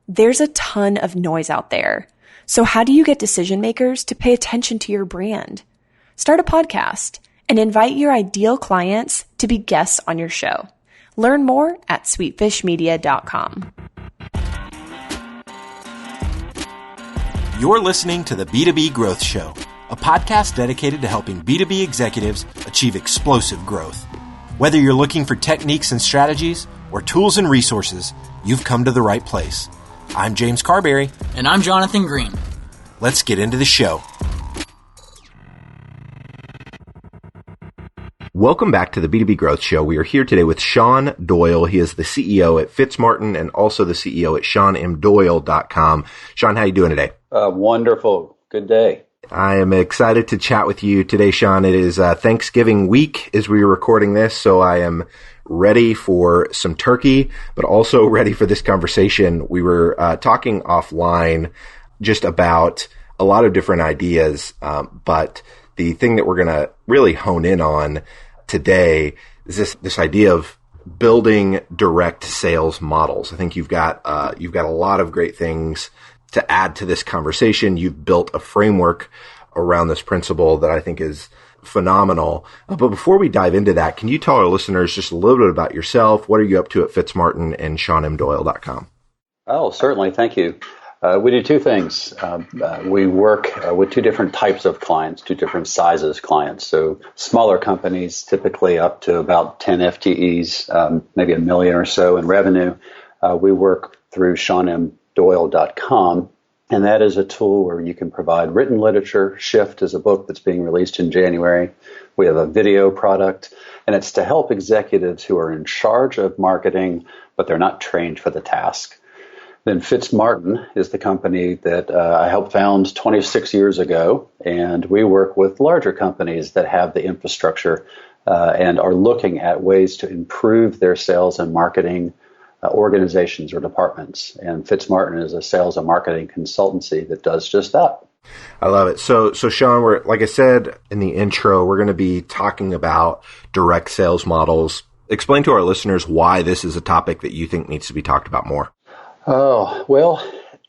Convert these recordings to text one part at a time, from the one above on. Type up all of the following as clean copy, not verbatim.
There's a ton of noise out there. So how do you get decision makers to pay attention to your brand? Start a podcast and invite your ideal clients to be guests on your show. Learn more at sweetfishmedia.com. You're listening to the B2B Growth Show, a podcast dedicated to helping B2B executives achieve explosive growth. Whether you're looking for techniques and strategies or tools and resources, you've come to the right place. I'm James Carberry. And I'm Jonathan Green. Let's get into the show. Welcome back to the B2B Growth Show. We are here today with Sean Doyle. He is the CEO at Fitzmartin and also the CEO at SeanMDoyle.com. Sean, how are you doing today? Wonderful. Good day. I am excited to chat with you today, Sean. It is Thanksgiving week as we are recording this, so I am ready for some turkey, but also ready for this conversation. We were talking offline just about a lot of different ideas, but the thing that we're going to really hone in on today is this idea of building direct sales models. I think you've got a lot of great things to add to this conversation. You've built a framework around this principle that I think is phenomenal. But before we dive into that, can you tell our listeners just a little bit about yourself? What are you up to at Fitzmartin and SeanMDoyle.com? Oh, certainly. Thank you. We do two things. We work with two different types of clients, two different sizes clients. So smaller companies, typically up to about 10 FTEs, maybe $1 million or so in revenue. We work through SeanMDoyle.com. And that is a tool where you can provide written literature. Shift is a book that's being released in January. We have a video product, and it's to help executives who are in charge of marketing, but they're not trained for the task. Then Fitzmartin is the company that I helped found 26 years ago, and we work with larger companies that have the infrastructure and are looking at ways to improve their sales and marketing organizations or departments. And Fitzmartin is a sales and marketing consultancy that does just that. I love it. So Sean, like I said in the intro, we're going to be talking about direct sales models. Explain to our listeners why this is a topic that you think needs to be talked about more. Oh, well,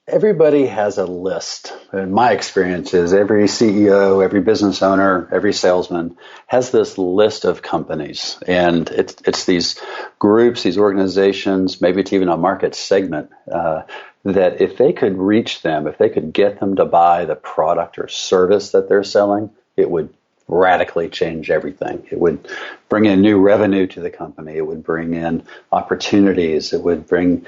everybody has a list. In my experience is every CEO, every business owner, every salesman has this list of companies. And it's these groups, these organizations, maybe it's even a market segment, that if they could reach them, if they could get them to buy the product or service that they're selling, it would radically change everything. It would bring in new revenue to the company. It would bring in opportunities. It would bring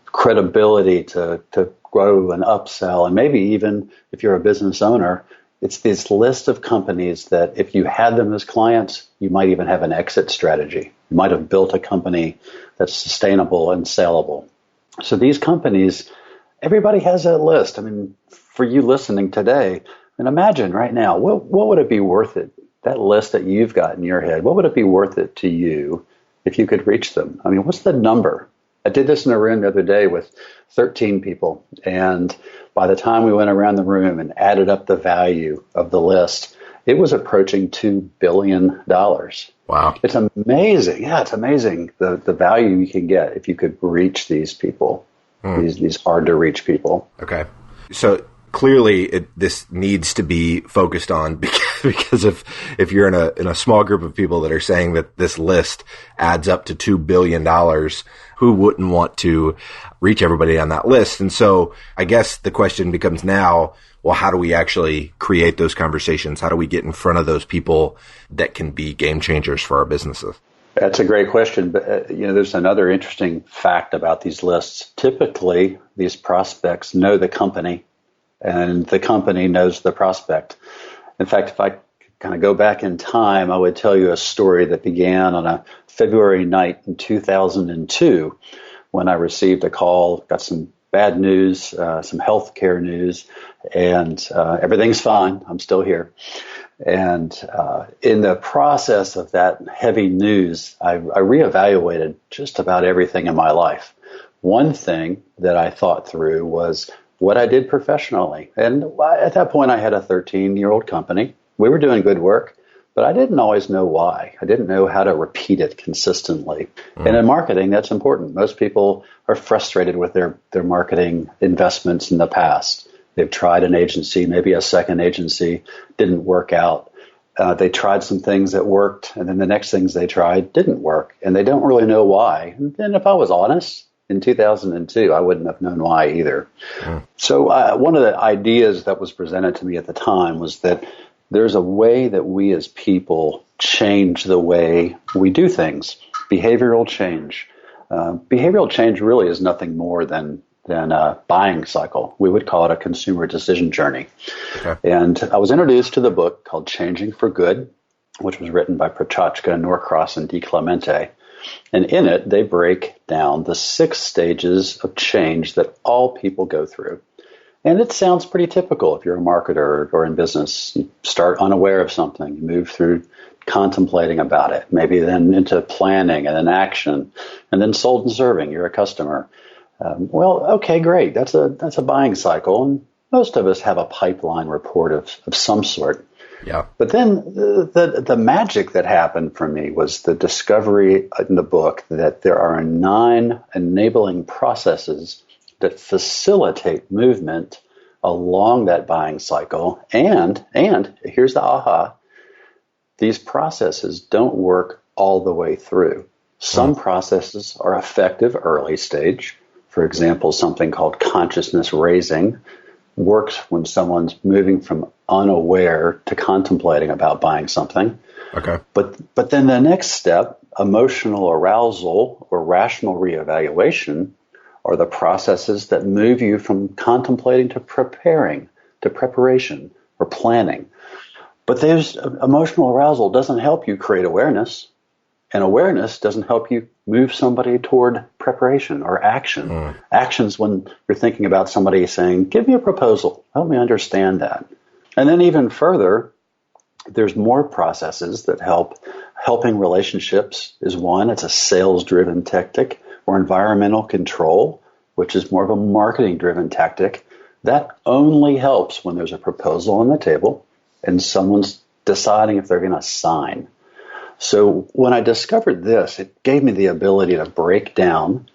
credibility to grow and upsell. And maybe even if you're a business owner, it's this list of companies that if you had them as clients, you might even have an exit strategy. You might have built a company that's sustainable and sellable. So these companies, everybody has that list. I mean, for you listening today, and imagine right now, what would it be worth it, that list that you've got in your head, what would it be worth it to you if you could reach them? I mean, what's the number? I did this in a room the other day with 13 people, and by the time we went around the room and added up the value of the list, it was approaching $2 billion. Wow. It's amazing. Yeah, it's amazing the value you can get if you could reach these people, these hard-to-reach people. Okay. So clearly, this needs to be focused on because if you're in a small group of people that are saying that this list adds up to $2 billion, who wouldn't want to reach everybody on that list? And so I guess the question becomes now, well, how do we actually create those conversations? How do we get in front of those people that can be game changers for our businesses? That's a great question. But, there's another interesting fact about these lists. Typically, these prospects know the company, and the company knows the prospect. In fact, if I kind of go back in time, I would tell you a story that began on a February night in 2002 when I received a call, got some bad news, some healthcare news, and everything's fine. I'm still here. And in the process of that heavy news, I reevaluated just about everything in my life. One thing that I thought through was what I did professionally. And at that point, I had a 13-year-old company. We were doing good work, but I didn't always know why. I didn't know how to repeat it consistently. And in marketing, that's important. Most people are frustrated with their marketing investments in the past. They've tried an agency, maybe a second agency, didn't work out. They tried some things that worked, and then the next things they tried didn't work, and they don't really know why. And if I was honest, in 2002, I wouldn't have known why either. So one of the ideas that was presented to me at the time was that there's a way that we as people change the way we do things. Behavioral change. Behavioral change really is nothing more than a buying cycle. We would call it a consumer decision journey. Okay. And I was introduced to the book called Changing for Good, which was written by Prochaska, Norcross, and DiClemente. And in it, they break down the 6 stages of change that all people go through. And it sounds pretty typical if you're a marketer or in business. You start unaware of something, you move through contemplating about it, maybe then into planning and then action, and then sold and serving. You're a customer. Okay, great. That's a buying cycle. And most of us have a pipeline report of some sort. Yeah. But then the magic that happened for me was the discovery in the book that there are 9 enabling processes that facilitate movement along that buying cycle. And here's the aha, these processes don't work all the way through. Some processes are effective early stage. For example, something called consciousness raising works when someone's moving from unaware to contemplating about buying something. Okay. But then the next step, emotional arousal or rational reevaluation, are the processes that move you from contemplating to preparing, to preparation or planning. But there's emotional arousal doesn't help you create awareness, and awareness doesn't help you move somebody toward preparation or action. Actions when you're thinking about somebody saying, give me a proposal, help me understand that. And then even further, there's more processes that helping relationships is one. It's a sales-driven tactic. Or environmental control, which is more of a marketing-driven tactic. That only helps when there's a proposal on the table and someone's deciding if they're going to sign. So when I discovered this, it gave me the ability to break down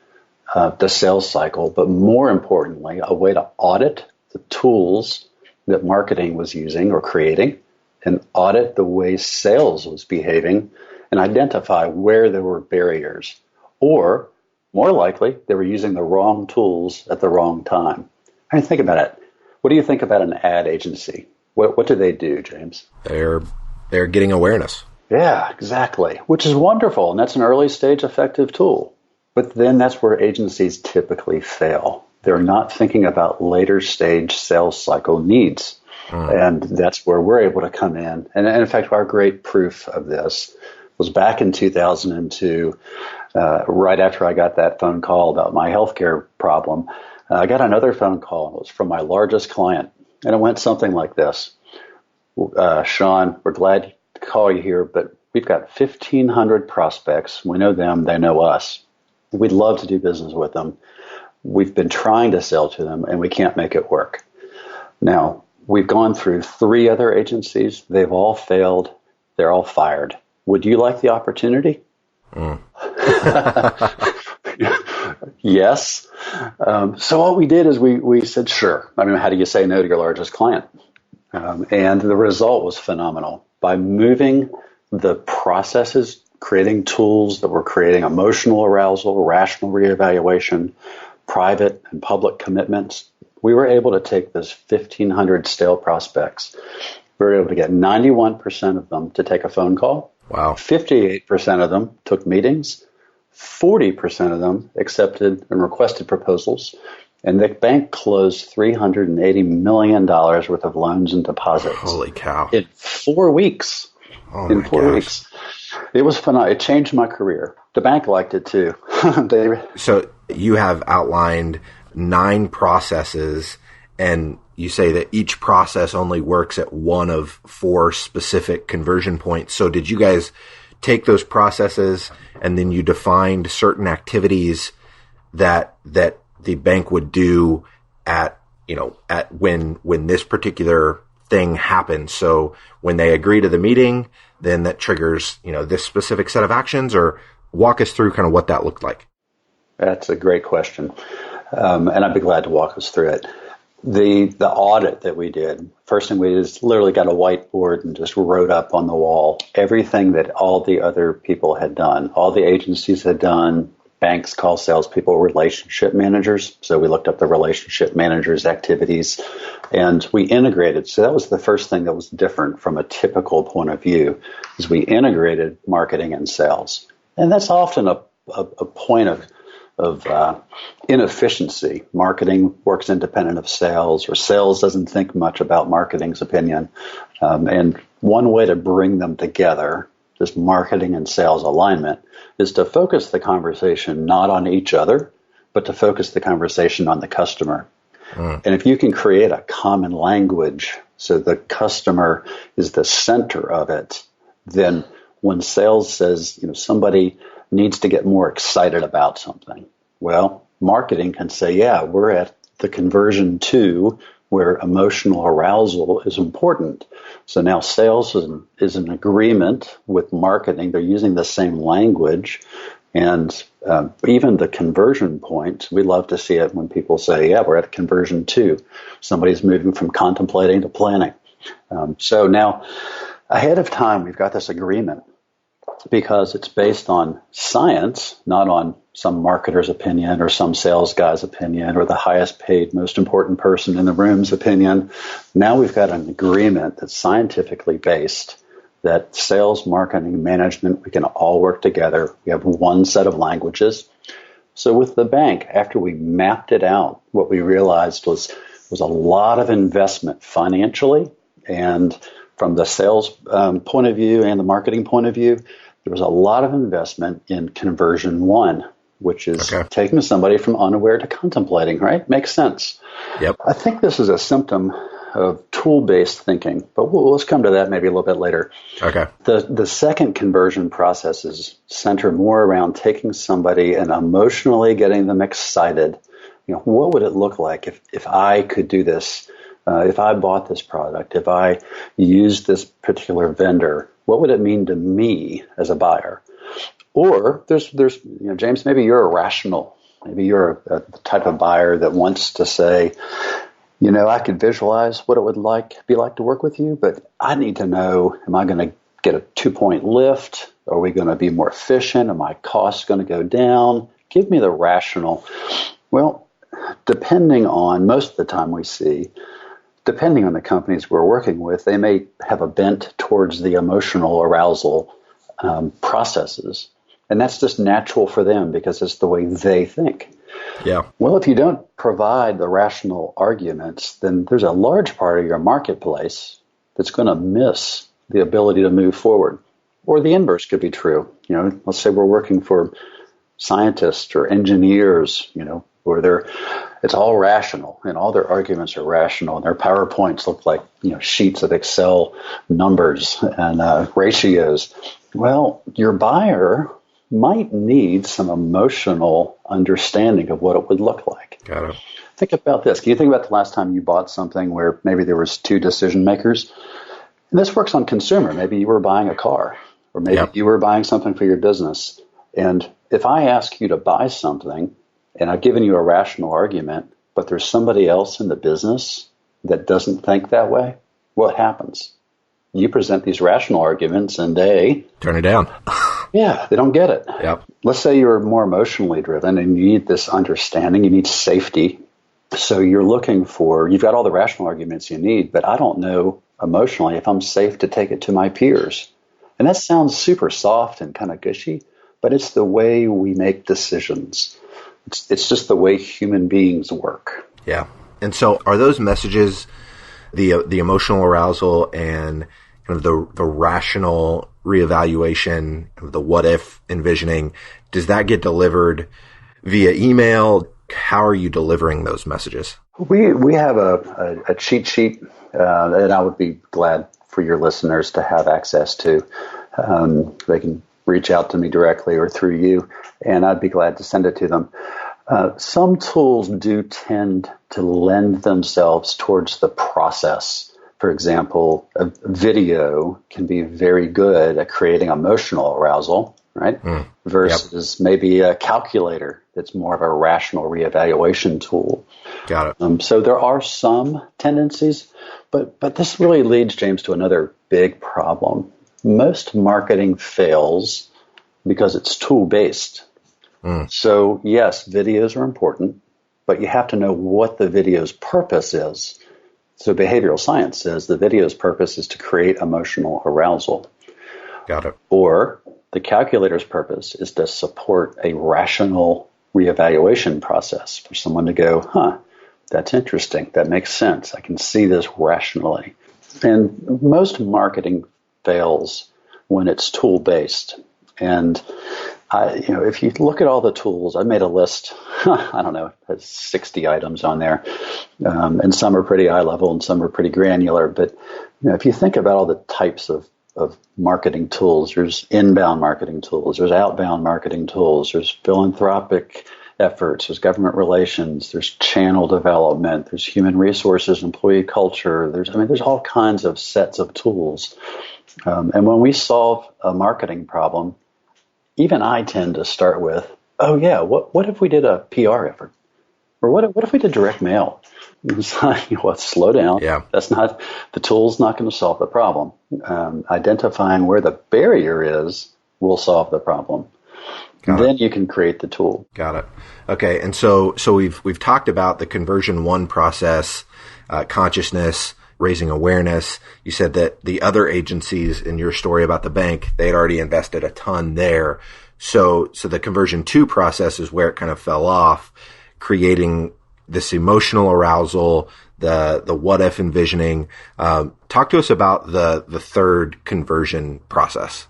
the sales cycle, but more importantly, a way to audit the tools that marketing was using or creating and audit the way sales was behaving and identify where there were barriers. Or more likely, they were using the wrong tools at the wrong time. I mean, think about it. What do you think about an ad agency? What do they do, James? They're getting awareness. Yeah, exactly, which is wonderful, and that's an early stage effective tool. But then that's where agencies typically fail. They're not thinking about later stage sales cycle needs, and that's where we're able to come in. And in fact, our great proof of this was back in 2002, right after I got that phone call about my healthcare problem. I got another phone call. It was from my largest client, and it went something like this. Sean, we're glad to call you here, but we've got 1,500 prospects. We know them. They know us. We'd love to do business with them. We've been trying to sell to them, and we can't make it work. Now, we've gone through 3 other agencies. They've all failed. They're all fired. Would you like the opportunity? Yes. So what we did is we said, sure. I mean, how do you say no to your largest client? And the result was phenomenal. By moving the processes, creating tools that were creating emotional arousal, rational reevaluation, private and public commitments, we were able to take those 1,500 stale prospects. We were able to get 91% of them to take a phone call. Wow. 58% of them took meetings. 40% of them accepted and requested proposals. And the bank closed $380 million worth of loans and deposits. Holy cow. In 4 weeks. Oh in 4 weeks. It was phenomenal. It changed my career. The bank liked it too. So you have outlined 9 processes, and you say that each process only works at one of 4 specific conversion points. So did you guys take those processes and then you defined certain activities that the bank would do at when this particular thing happens? So when they agree to the meeting, then that triggers, this specific set of actions? Or walk us through kind of what that looked like. That's a great question. And I'd be glad to walk us through it. The audit that we did, first thing we did is literally got a whiteboard and just wrote up on the wall everything that all the other people had done, all the agencies had done. Banks call salespeople relationship managers. So we looked up the relationship managers' activities and we integrated. So that was the first thing that was different from a typical point of view, is we integrated marketing and sales. And that's often a point of inefficiency. Marketing works independent of sales, or sales doesn't think much about marketing's opinion. And one way to bring them together, this marketing and sales alignment, is to focus the conversation not on each other, but to focus the conversation on the customer. And if you can create a common language so the customer is the center of it, then when sales says, somebody needs to get more excited about something, well, marketing can say, yeah, we're at the conversion 2 where emotional arousal is important. So now sales is in agreement with marketing. They're using the same language. And even the conversion point, we love to see it when people say, yeah, we're at conversion 2. Somebody's moving from contemplating to planning. So now, ahead of time, we've got this agreement because it's based on science, not on some marketer's opinion or some sales guy's opinion or the highest paid, most important person in the room's opinion. Now we've got an agreement that's scientifically based, that sales, marketing, management, we can all work together. We have one set of languages. So with the bank, after we mapped it out, what we realized was a lot of investment financially, and from the sales point of view and the marketing point of view, there was a lot of investment in conversion 1, which is taking somebody from unaware to contemplating, right? Makes sense. Yep. I think this is a symptom of tool-based thinking, but let's come to that maybe a little bit later. Okay. The second conversion processes center more around taking somebody and emotionally getting them excited. What would it look like if I could do this? If I bought this product, if I used this particular vendor, what would it mean to me as a buyer? Or there's James, maybe you're irrational. Maybe you're a type of buyer that wants to say, I could visualize what it would be like to work with you, but I need to know, am I going to get a 2-point lift? Are we going to be more efficient? Are my costs going to go down? Give me the rational. Well, most of the time we see, depending on the companies we're working with, they may have a bent towards the emotional arousal processes. And that's just natural for them because it's the way they think. Yeah. Well, if you don't provide the rational arguments, then there's a large part of your marketplace that's going to miss the ability to move forward. Or the inverse could be true. Let's say we're working for scientists or engineers, where it's all rational and all their arguments are rational and their PowerPoints look like, sheets of Excel numbers and ratios. Well, your buyer might need some emotional understanding of what it would look like. Got it. Think about this. Can you think about the last time you bought something where maybe there was 2 decision makers? And this works on consumer. Maybe you were buying a car, or maybe you were buying something for your business. And if I ask you to buy something and I've given you a rational argument, but there's somebody else in the business that doesn't think that way, what happens? You present these rational arguments and they turn it down. Yeah, they don't get it. Yep. Let's say you're more emotionally driven and you need this understanding, you need safety. So you've got all the rational arguments you need, but I don't know emotionally if I'm safe to take it to my peers. And that sounds super soft and kind of gushy, but it's the way we make decisions. It's just the way human beings work. Yeah. And so are those messages, the emotional arousal and kind of the rational reevaluation, the what if envisioning, does that get delivered via email? How are you delivering those messages? We have a cheat sheet that I would be glad for your listeners to have access to. They can reach out to me directly or through you, and I'd be glad to send it to them. Some tools do tend to lend themselves towards the process. For example, a video can be very good at creating emotional arousal, right? Versus maybe a calculator that's more of a rational reevaluation tool. Got it. So there are some tendencies, but this really leads, James, to another big problem. Most marketing fails because it's tool-based. So yes, videos are important, but you have to know what the video's purpose is. So behavioral science says the video's purpose is to create emotional arousal. Got it. Or the calculator's purpose is to support a rational reevaluation process for someone to go, that's interesting. That makes sense. I can see this rationally. And most marketing fails when it's tool-based. And if you look at all the tools, I made a list, I don't know, it has 60 items on there. And some are pretty high level and some are pretty granular. But if you think about all the types of marketing tools, there's inbound marketing tools, there's outbound marketing tools, there's philanthropic efforts, there's government relations, there's channel development, there's human resources, employee culture, there's all kinds of sets of tools. And when we solve a marketing problem, even I tend to start with, what if we did a PR effort? Or what if we did direct mail? It's like, slow down. Yeah. The tool's not going to solve the problem. Identifying where the barrier is will solve the problem. Then you can create the tool. Got it. Okay. And so we've talked about the conversion 1 process, consciousness, raising awareness. You said that the other agencies in your story about the bank, they had already invested a ton there. So the conversion 2 process is where it kind of fell off, creating this emotional arousal, the what if envisioning. Talk to us about the third conversion process.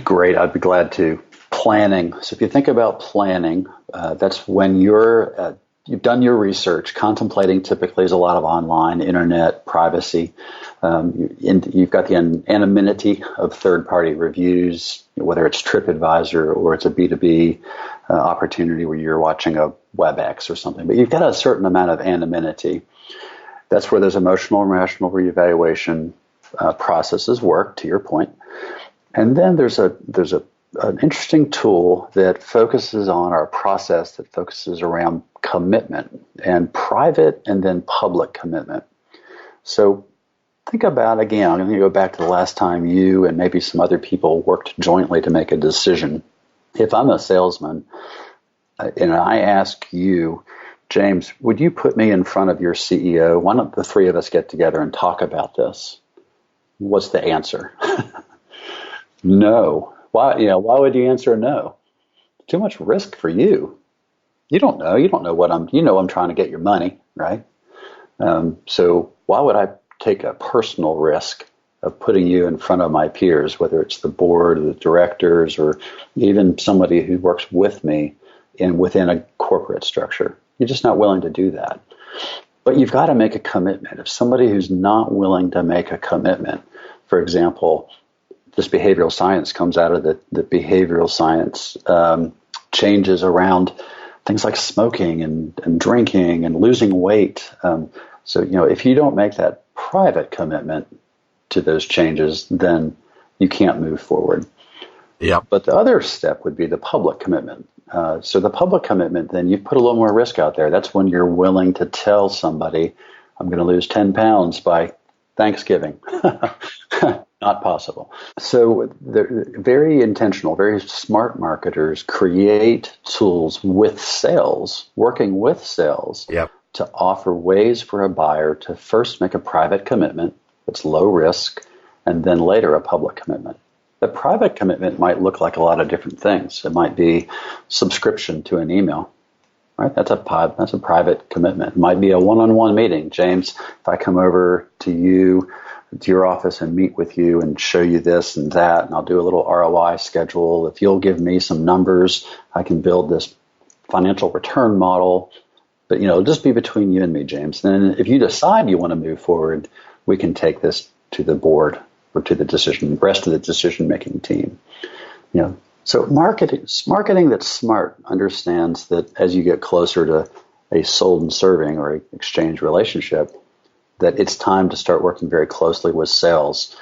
Great. I'd be glad to. Planning. So if you think about planning, that's when you've done your research. Contemplating typically is a lot of online, internet, privacy. You've got the anonymity of third-party reviews, whether it's TripAdvisor or it's a B2B opportunity where you're watching a WebEx or something. But you've got a certain amount of anonymity. That's where those emotional and rational reevaluation processes work, to your point. And then there's an interesting tool that focuses on our process that focuses around commitment and private and then public commitment. So think about, again, I'm going to go back to the last time you and maybe some other people worked jointly to make a decision. If I'm a salesman and I ask you, James, would you put me in front of your CEO? Why don't the three of us get together and talk about this? What's the answer? No. Why would you answer no? Too much risk for you. You don't know. You don't know I'm trying to get your money, right? So why would I take a personal risk of putting you in front of my peers, whether it's the board or the directors or even somebody who works with me within a corporate structure? You're just not willing to do that. But you've got to make a commitment. If somebody who's not willing to make a commitment, for example, this behavioral science comes out of the behavioral science changes around things like smoking and drinking and losing weight. So if you don't make that private commitment to those changes, then you can't move forward. Yeah. But the other step would be the public commitment. So the public commitment, then you put a little more risk out there. That's when you're willing to tell somebody, I'm going to lose 10 pounds by Thanksgiving. Not possible. So they're very intentional, very smart marketers create tools with sales, working with sales, to offer ways for a buyer to first make a private commitment that's low risk, and then later a public commitment. The private commitment might look like a lot of different things. It might be subscription to an email, right? That's a private commitment. It might be a one-on-one meeting. James, if I come over to your office and meet with you and show you this and that, and I'll do a little ROI schedule. If you'll give me some numbers, I can build this financial return model. But, it'll just be between you and me, James. And then if you decide you want to move forward, we can take this to the board or to the rest of the decision-making team. So marketing that's smart understands that as you get closer to a sold and serving or exchange relationship, that it's time to start working very closely with sales.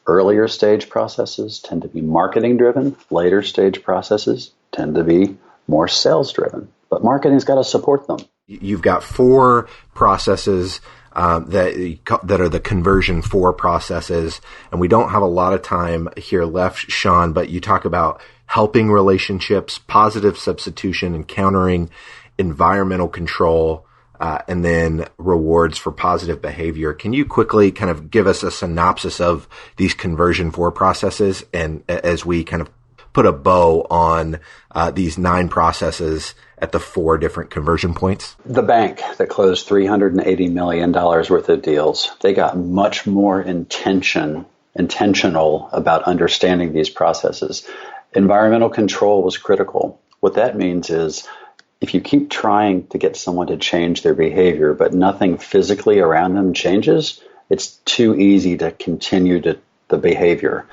Earlier stage processes tend to be marketing driven. Later stage processes tend to be more sales driven. But marketing's got to support them. You've got 4 processes that are the conversion 4 processes, and we don't have a lot of time here left, Sean, but you talk about helping relationships, positive substitution, encountering environmental control, and then rewards for positive behavior. Can you quickly kind of give us a synopsis of these conversion 4 processes, and as we kind of put a bow on these 9 processes at the 4 different conversion points? The bank that closed $380 million worth of deals, they got much more intentional about understanding these processes. Environmental control was critical. What that means is if you keep trying to get someone to change their behavior, but nothing physically around them changes, it's too easy to continue the behavior.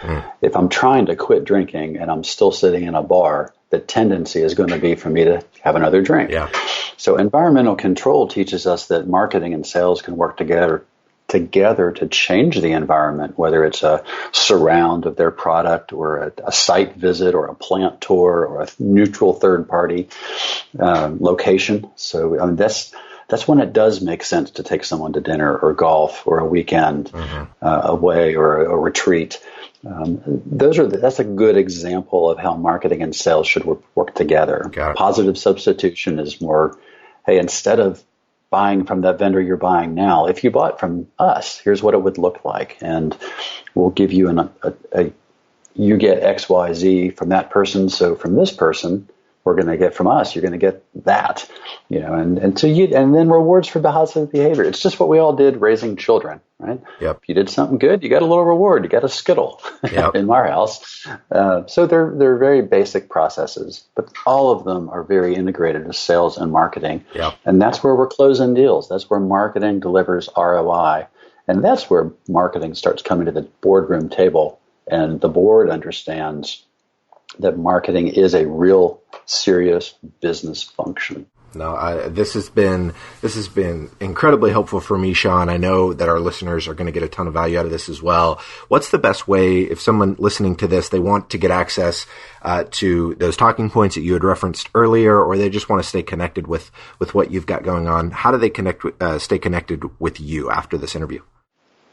If I'm trying to quit drinking and I'm still sitting in a bar, the tendency is going to be for me to have another drink. Yeah. So environmental control teaches us that marketing and sales can work together to change the environment, whether it's a surround of their product or a site visit or a plant tour or a neutral third-party location. So I mean, that's when it does make sense to take someone to dinner or golf or a weekend away or a retreat. That's a good example of how marketing and sales should work together. Positive substitution is more, hey, instead of buying from that vendor you're buying now, if you bought from us, here's what it would look like, and we'll give you you get X, Y, Z from that person. So from this person, we're going to get from us, you're going to get that, and then rewards for positive behavior. It's just what we all did raising children, right? Yep. If you did something good, you got a little reward. You got a Skittle in our house. So they're very basic processes, but all of them are very integrated with sales and marketing. Yep. And that's where we're closing deals. That's where marketing delivers ROI. And that's where marketing starts coming to the boardroom table. And the board understands that marketing is a real serious business function. No, this has been incredibly helpful for me, Sean. I know that our listeners are going to get a ton of value out of this as well. What's the best way, if someone listening to this, they want to get access to those talking points that you had referenced earlier, or they just want to stay connected with what you've got going on? How do they stay connected with you after this interview?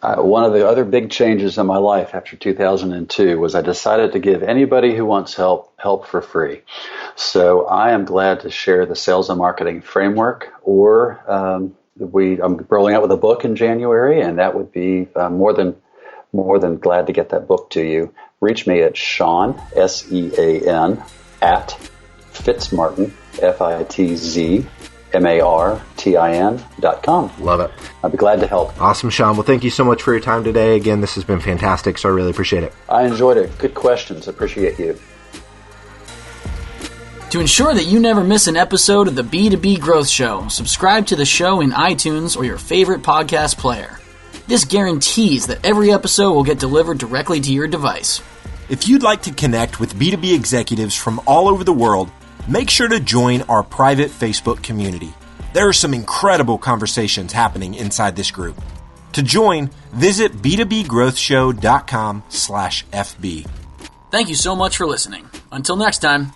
One of the other big changes in my life after 2002 was I decided to give anybody who wants help for free. So I am glad to share the sales and marketing framework, or I'm rolling out with a book in January, and that would be more than glad to get that book to you. Reach me at Sean, SEAN, at Fitzmartin, FITZMARTIN.com. Love it. I'd be glad to help. Awesome, Sean. Well, thank you so much for your time today. Again, this has been fantastic, so I really appreciate it. I enjoyed it. Good questions. Appreciate you. To ensure that you never miss an episode of the B2B Growth Show, subscribe to the show in iTunes or your favorite podcast player. This guarantees that every episode will get delivered directly to your device. If you'd like to connect with B2B executives from all over the world, make sure to join our private Facebook community. There are some incredible conversations happening inside this group. To join, visit b2bgrowthshow.com/FB. Thank you so much for listening. Until next time.